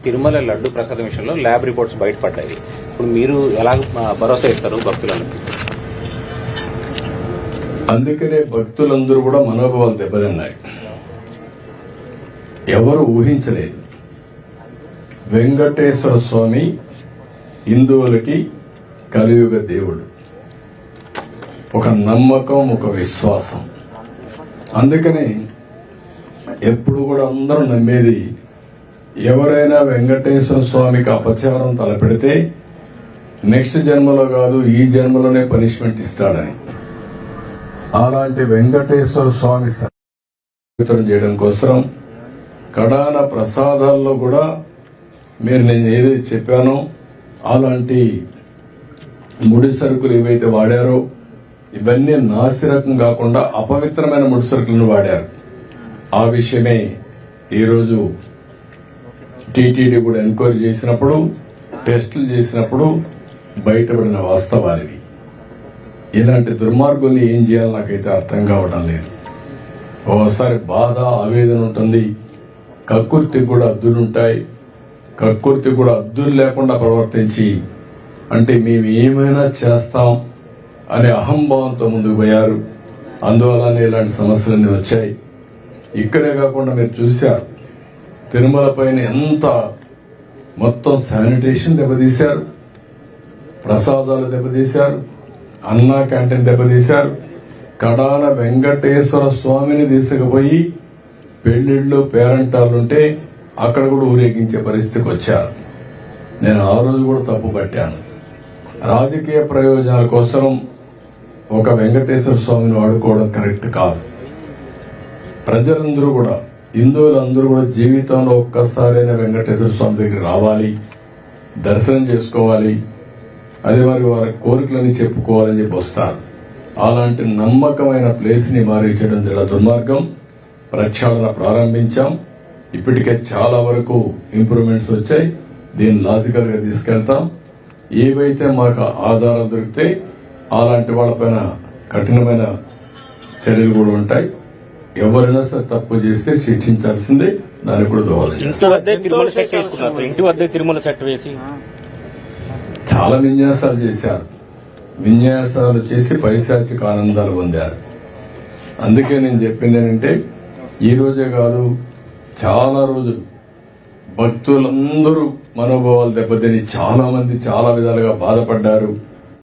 తిరుమల లడ్డు ప్రసాదం విషయంలో lab reports బయటపడ్డాయి. ఇప్పుడు మీరు ఎలా భరోసా ఇస్తారు భక్తులకు? అందుకనే భక్తులందరూ కూడా మనోభావాలు దెబ్బతిన్నాయి. ఎవరు ఊహించలేదు వెంకటేశ్వర స్వామి హిందువులకి కలియుగ దేవుడు. ఒక నమ్మకం, ఒక విశ్వాసం. అందుకని ఎప్పుడు కూడా అందరూ నమ్మేది, ఎవరైనా వెంకటేశ్వర స్వామికి అపచారం తలపెడితే నెక్స్ట్ జన్మలో కాదు ఈ జన్మలోనే పనిష్మెంట్ ఇస్తాడని. అలాంటి వెంకటేశ్వర స్వామి వితరణ చేయడం కోసం కడాన ప్రసాదాల్లో కూడా మీరు నేను ఏదైతే చెప్పానో అలాంటి ముడి సరుకులు ఏవైతే వాడారో ఇవన్నీ నాసిరకం కాకుండా అపవిత్రమైన ముడి సరుకులను వాడారు. ఆ విషయమే ఈరోజు టీటీడీ కూడా ఎంక్వైరీ చేసినప్పుడు, టెస్టులు చేసినప్పుడు బయటపడిన వాస్తవానివి. ఇలాంటి దుర్మార్గుల్ని ఏం చేయాలో నాకైతే అర్థం కావడం లేదు. ఓసారి బాధ, ఆవేదన ఉంటుంది. కక్కుర్తికి కూడా అద్దులుంటాయి. కక్కుర్తి కూడా అద్దులు లేకుండా ప్రవర్తించి అంటే మేము ఏమైనా చేస్తాం అనే అహంభావంతో ముందుకు పోయారు. అందువల్లనే ఇలాంటి సమస్యలన్నీ వచ్చాయి. ఇక్కడే కాకుండా మీరు చూశారు తిరుమల పైన ఎంత మొత్తం శానిటేషన్ దెబ్బతీశారు, ప్రసాదాలు దెబ్బతీశారు, అన్నా క్యాంటీన్ దెబ్బతీశారు. కడాన వెంకటేశ్వర స్వామిని తీసుకుపోయి పెళ్లిళ్ళు పేరంటాలుంటే అక్కడ కూడా ఊరేగించే పరిస్థితికి వచ్చారు. నేను ఆ రోజు కూడా తప్పు పట్టాను. రాజకీయ ప్రయోజనాల కోసం ఒక వెంకటేశ్వర స్వామిని వాడుకోవడం కరెక్ట్ కాదు. ప్రజలందరూ కూడా హిందువులందరూ కూడా జీవితంలో ఒక్కసారైనా వెంకటేశ్వర స్వామి దగ్గర రావాలి, దర్శనం చేసుకోవాలి, అదే మరి వారి కోరికలని చెప్పుకోవాలని చెప్పి వస్తారు. అలాంటి నమ్మకమైన ప్లేస్ ని మారించడం చాలా దుర్మార్గం. ప్రక్షాళన ప్రారంభించాం. ఇప్పటికే చాలా వరకు ఇంప్రూవ్మెంట్స్ వచ్చాయి. దీన్ని లాజికల్ గా తీసుకెళ్తాం. ఏవైతే మాకు ఆధారాలు దొరికితే అలాంటి వాళ్ళపైన కఠినమైన చర్యలు కూడా ఉంటాయి. ఎవరైనా సరే తప్పు చేస్తే శిక్షించాల్సిందే. దానికి కూడా దోవాలి. ఇంటి వద్ద తిరుమల సెట్ వేసి చాలా విన్యాసాలు చేశారు. విన్యాసాలు చేసి పైశాచిక ఆనందాలు పొందారు. అందుకే నేను చెప్పింది ఏంటంటే ఈ రోజే కాదు, చాలా రోజులు భక్తులందరూ మనోభావాలు దెబ్బతిని చాలా మంది చాలా విధాలుగా బాధపడ్డారు.